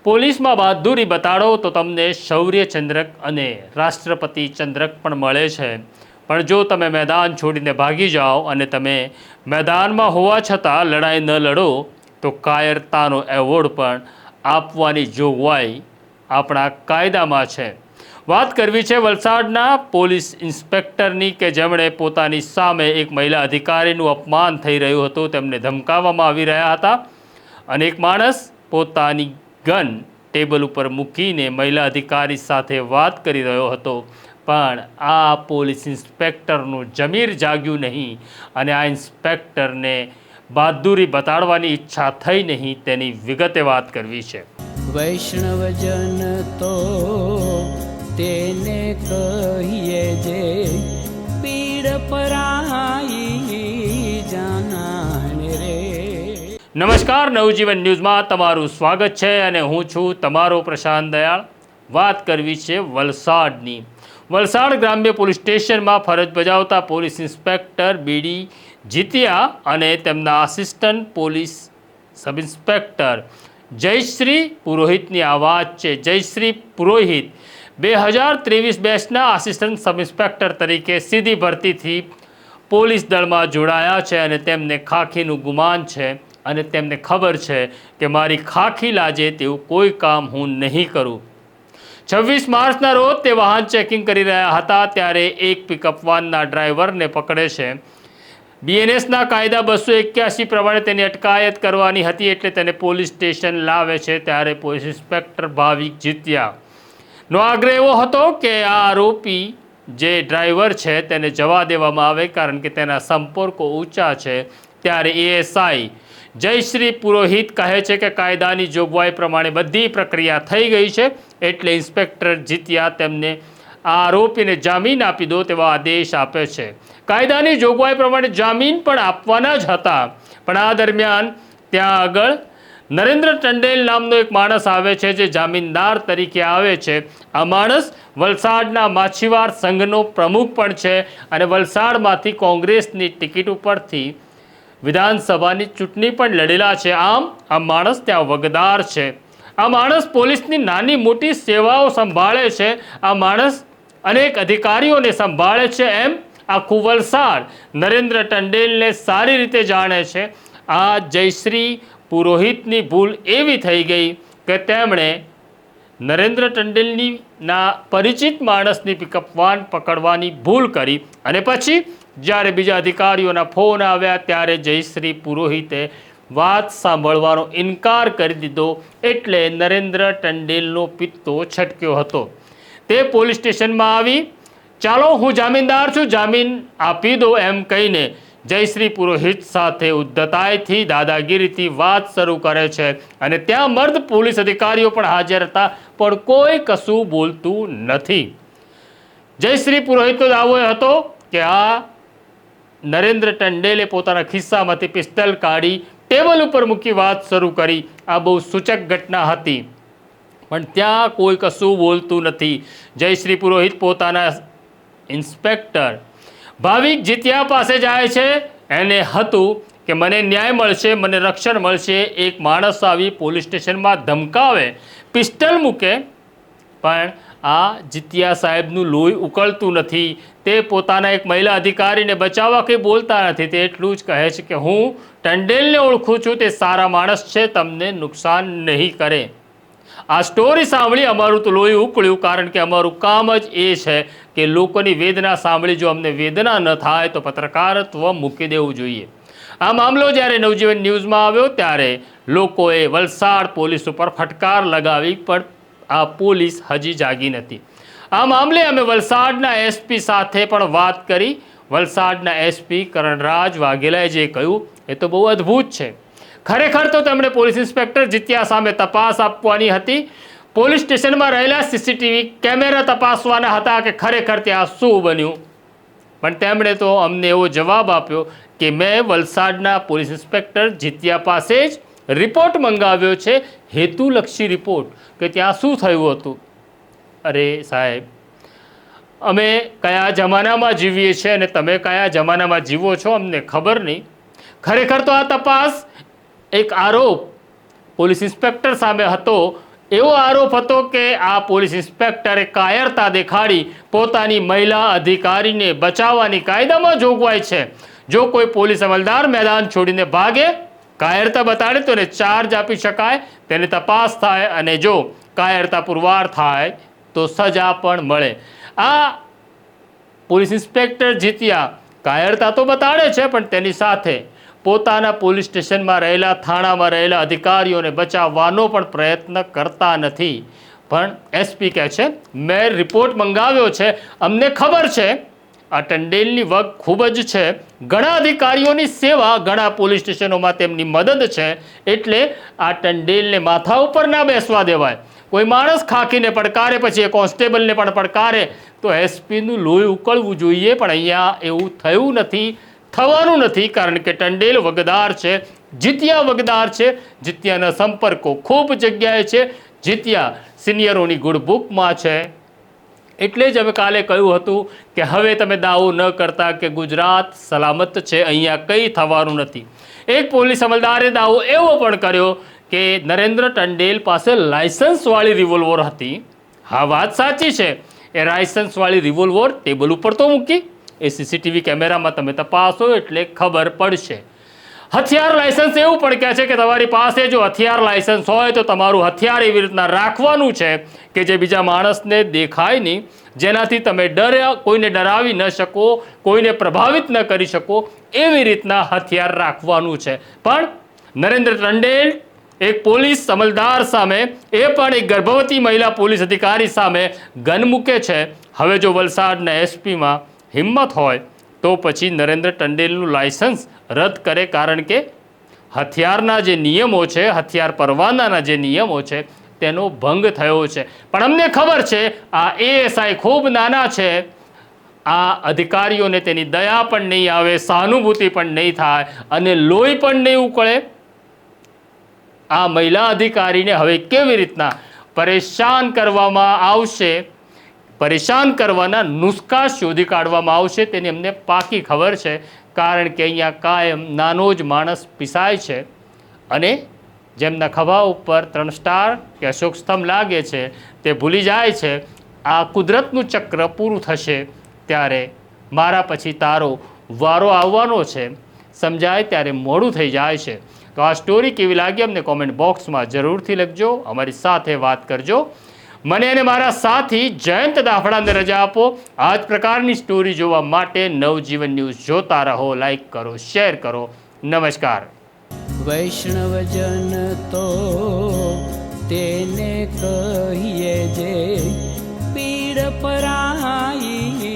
પોલીસમાં બહાદુરી બતાડો તો તમને શૌર્ય ચંદ્રક અને રાષ્ટ્રપતિ ચંદ્રક પણ મળે છે, પણ જો તમે મેદાન છોડીને ભાગી જાઓ અને તમે મેદાનમાં હોવા છતાં લડાઈ ન લડો તો કાયરતાનો એવોર્ડ પણ આપવાની જોગવાઈ આપણા કાયદામાં છે। વાત કરવી છે વલસાડના પોલીસ ઇન્સ્પેક્ટરની કે જેમણે પોતાની સામે એક મહિલા અધિકારીનું અપમાન થઈ રહ્યું હતું, તેમને ધમકાવવામાં આવી રહ્યા હતા અને એક માણસ પોતાની ગન ટેબલ ઉપર મૂકીને મહિલા અધિકારી સાથે વાત કરી રહ્યો હતો, પણ આ પોલીસ ઇન્સ્પેક્ટરનું જમીર જાગ્યું નહીં અને આ ઇન્સ્પેક્ટરને બહાદુરી બતાડવાની ઈચ્છા થઈ નહીં, તેની વિગતે વાત કરવી છે। વૈષ્ણવજન તો તેને કહીએ જે પીડ પરાઈ જાનાને રે। નમસ્કાર, નવજીવન ન્યૂઝમાં તમારું સ્વાગત છે અને હું છું તમારો પ્રશાંત દયાળ। વાત કરવી છે વલસાડની। વલસાડ ગ્રામ્ય પોલીસ સ્ટેશનમાં ફરજ બજાવતા પોલીસ ઇન્સ્પેક્ટર બીડી જીતિયા અને તેમના આસિસ્ટન્ટ પોલીસ સબ ઇન્સ્પેક્ટર જયશ્રી પુરોહિતની આ વાત છે। જયશ્રી પુરોહિત 2023 બેચના આસિસ્ટન્ટ સબ ઇન્સ્પેક્ટર તરીકે સીધી ભરતીથી પોલીસ દળમાં જોડાયા છે અને તેમને ખાખીનું ગુમાન છે અને તેમને ખબર છે કે મારી ખાખી લાજે તેવું કોઈ કામ હું નહીં કરું। 26 માર્ચના રોજ તે વાહન ચેકિંગ કરી રહ્યા હતા ત્યારે એક પિકઅપ વાનના ડ્રાઈવરને પકડે છે। બીએનએસના કાયદા 281 પ્રમાણે તેની અટકાયત કરવાની હતી એટલે તેને પોલીસ સ્ટેશન લાવે છે। ત્યારે પોલીસ ઇન્સ્પેક્ટર ભાવિક જીતિયાનો આગ્રહ એવો હતો કે આ આરોપી જે ડ્રાઈવર છે તેને જવા દેવામાં આવે કારણ કે તેના સંપર્કો ઊંચા છે। ત્યારે એએસઆઈ જયશ્રી પુરોહિત કહે છે કે કાયદાની જોગવાઈ પ્રમાણે બધી પ્રક્રિયા થઈ ગઈ છે એટલે ઇન્સ્પેક્ટર જીતિયા તેમને આ આરોપીને જામીન આપી દો તેવા આદેશ આપે છે। કાયદાની જોગવાઈ પ્રમાણે જામીન પણ આપવાના જ હતા, પણ આ દરમિયાન ત્યાં આગળ નરેન્દ્ર ટંડેલ નામનો એક માણસ આવે છે જે જામીનદાર તરીકે આવે છે। આ માણસ વલસાડના માછીવાર સંઘનો પ્રમુખ પણ છે અને વલસાડમાંથી કોંગ્રેસની ટિકિટ ઉપરથી વિધાનસભાની ચૂંટણી પણ લડેલા છે। આમ આ માણસ ત્યાં વગદાર છે। આ માણસ પોલીસની નાની મોટી સેવાઓ સંભાળે છે। આ માણસ અનેક અધિકારીઓને સંભાળે છે। એમ આખું વલસાડ નરેન્દ્ર ટંડેલને સારી રીતે જાણે છે। આ જયશ્રી પુરોહિતની ભૂલ એવી થઈ ગઈ કે તેમણે નરેન્દ્ર ટંડેલના પરિચિત માણસની પિકઅપ વાન પકડવાની ભૂલ કરી અને પછી જ્યારે બીજા અધિકારીઓના ફોન આવ્યા ત્યારે જયશ્રી પુરોહિતે વાત સાંભળવાનો ઇનકાર કરી દીધો એટલે નરેન્દ્ર ટંડેલનો પિત્તો છટક્યો હતો। તે પોલીસ સ્ટેશનમાં આવી ચાલો હું જામીનદાર છું, જામીન આપી દો એમ કહીને જયશ્રી પુરોહિત સાથે ઉદ્ધતાઈથી દાદાગીરીથી વાત શરૂ કરે છે અને ત્યાં મર્દ પોલીસ અધિકારીઓ પણ હાજર હતા પણ કોઈ કશું બોલતું નથી। જયશ્રી પુરોહિતનો દાવો એ હતો કે આ નરેન્દ્ર ટંડેલે પોતાના ખિસ્સામાંથી પિસ્તલ કાઢી ટેબલ ઉપર મૂકી વાત શરૂ કરી। આ બહુ સૂચક ઘટના હતી પણ ત્યાં કોઈ કશું બોલતું નથી। જયશ્રી પુરોહિત પોતાના ઇન્સ્પેક્ટર ભાવિક જીતિયા પાસે જાય છે। એને હતું કે મને ન્યાય મળશે, મને રક્ષણ મળશે। એક માણસ આવી પોલીસ સ્ટેશનમાં ધમકાવે, પિસ્તલ મૂકે, પણ આ જીતિયા સાહેબનું લોહી ઉકળતું નથી। તે પોતાના એક મહિલા અધિકારીને બચાવવા કંઈ બોલતા નથી, તે એટલું જ કહે છે કે હું ટંડેલને ઓળખું છું, તે સારા માણસ છે, તમને નુકસાન નહીં કરે। આ સ્ટોરી સાંભળી અમારું તો લોહી ઉકળ્યું કારણ કે અમારું કામ જ એ છે કે લોકોની વેદના સાંભળી જો અમને વેદના ન થાય તો પત્રકારત્વ મૂકી દેવું જોઈએ। આ મામલો જ્યારે નવજીવન ન્યૂઝમાં આવ્યો ત્યારે લોકોએ વલસાડ પોલીસ ઉપર ફટકાર લગાવી પણ આ પોલીસ હજી જાગી નથી। આ મામલે અમે વલસાડના એસપી સાથે પણ વાત કરી। વલસાડના એસપી કરણરાજ વાઘેલાએ જે કહ્યું એ તો બહુ અદ્ભુત છે। ખરેખર તો તેમણે પોલીસ ઇન્સ્પેક્ટર જીતિયા સામે તપાસ આપવાની હતી, પોલીસ સ્ટેશનમાં રહેલા સીસીટીવી કેમેરા તપાસવાના હતા કે ખરેખર ત્યાં શું બન્યું, પણ તેમણે તો અમને એવો જવાબ આપ્યો કે મેં વલસાડના પોલીસ ઇન્સ્પેક્ટર જીતિયા પાસે જ રિપોર્ટ મંગાવ્યો છે, હેતુલક્ષી રિપોર્ટ કે ત્યાં શું થયું હતું। અરે સાહેબ, અમે કયા જમાનામાં જીવીએ છીએ અને તમે કયા જમાનામાં જીવો છો અમને ખબર નહીં। ખરેખર તો આ તપાસ એક આરોપ પોલીસ ઇન્સ્પેક્ટર સામે હતો એવો આરોપ હતો કે આ પોલીસ ઇન્સ્પેક્ટરે કાયરતા દેખાડી પોતાની મહિલા અધિકારીને બચાવવાની કાયદામાં જોગવાઈ છે. જો કોઈ પોલીસ અમલદાર મેદાન છોડીને ભાગે, કાયરતા બતાડે તો એને ચાર્જ આપી શકાય, તેની તપાસ થાય અને જો કાયરતા પુરવાર થાય તો સજા પણ મળે. આ પોલીસ ઇન્સ્પેક્ટર જીત્યા કાયરતા તો બતાડે છે, પણ તેની સાથે પોતાના પોલીસ સ્ટેશનમાં રહેલા, થાણામાં રહેલા અધિકારીઓને બચાવવાનો પણ પ્રયત્ન કરતા નથી. પણ એસપી કહે છે, મેં રિપોર્ટ મંગાવ્યો છે, અમને ખબર છે આ ટંડેલની વગ ખૂબ જ છે, ઘણા અધિકારીઓની સેવા, ઘણા પોલીસ સ્ટેશનોમાં તેમની મદદ છે, એટલે આ ટંડેલને માથા ઉપર ના બેસવા દેવાય. કોઈ માણસ ખાખીને પડકારે, પછી એ કોન્સ્ટેબલને પણ પડકારે તો એસપીનું લોહી ઉકળવું જોઈએ, પણ અહીંયા એવું થયું નથી, થવાનું નથી, કારણ કે ટંડેલ વગદાર છે, જીત્યા વગદાર છે. જીત્યાના સંપર્કો ખૂબ જગ્યાએ છે, જીત્યા સિનિયરોની ગુડબુકમાં છે. એટલે જ અમે કાલે કહ્યું હતું કે હવે તમે દાવો ન કરતા કે ગુજરાત સલામત છે, અહીંયા કંઈ થવાનું નથી. એક પોલીસ અમલદારે દાવો એવો પણ કર્યો કે નરેન્દ્ર ટંડેલ પાસે લાયસન્સવાળી રિવોલ્વર હતી. હા, વાત સાચી છે, એ લાયસન્સવાળી રિવોલ્વર ટેબલ ઉપર તો મૂકી, એ સીસીટીવી કેમેરામાં તમે તપાસો એટલે ખબર પડશે. હથિયાર લાયસન્સ એવું પણ કહે છે કે તમારી પાસે જો હથિયાર લાયસન્સ હોય તો તમારું હથિયાર એવી રીતના રાખવાનું છે કે જે બીજા માણસને દેખાય નહીં, જેનાથી તમે કોઈને ડરાવી ન શકો, કોઈને પ્રભાવિત ન કરી શકો, એવી રીતના હથિયાર રાખવાનું છે. પણ નરેન્દ્ર ટંડેલ એક પોલીસ અમલદાર સામે, એ પણ એક ગર્ભવતી મહિલા પોલીસ અધિકારી સામે ગન મૂકે છે. હવે જો વલસાડના એસપીમાં હિંમત હોય તો પછી નરેન્દ્ર ટંડેલનું લાયસન્સ રદ કરે, કારણ કે હથિયારના જે નિયમો છે, હથિયાર પરવાનાના જે નિયમો છે, તેનો ભંગ થયો છે. પણ અમને ખબર છે આ એએસઆઈ ખૂબ નાના છે, આ અધિકારીઓને તેની દયા પણ નહીં આવે, સહાનુભૂતિ પણ નહીં થાય અને લોહી પણ નહીં ઉકળે. આ મહિલા અધિકારીને હવે કેવી રીતના પરેશાન કરવામાં આવશે, પરેશાન કરવાના નુસ્ખા શોધી કાઢવામાં આવશે, તેની અમને પાકી ખબર છે. કારણ કે અહીંયા કાયમ નાનો જ માણસ પીસાય છે અને જેમના ખભા ઉપર 3 સ્ટાર કે અશોક સ્તંભ લાગે છે તે ભૂલી જાય છે આ કુદરતનું ચક્ર પૂરું થશે ત્યારે મારા પછી તારો વારો આવવાનો છે, સમજાય ત્યારે મોડું થઈ જાય છે. તો આ સ્ટોરી કેવી લાગી અમને કોમેન્ટ બોક્સમાં જરૂરથી લખજો, અમારી સાથે વાત કરજો. મને અને મારા સાથી જયંત દાફડાને રજા આપો. આ જ પ્રકારની સ્ટોરી જોવા માટે નવજીવન ન્યૂઝ જોતા રહો. લાઈક કરો, શેર કરો. નમસ્કાર. વૈષ્ણવજન તો તેને કહીએ જે પીડ પરાઈ.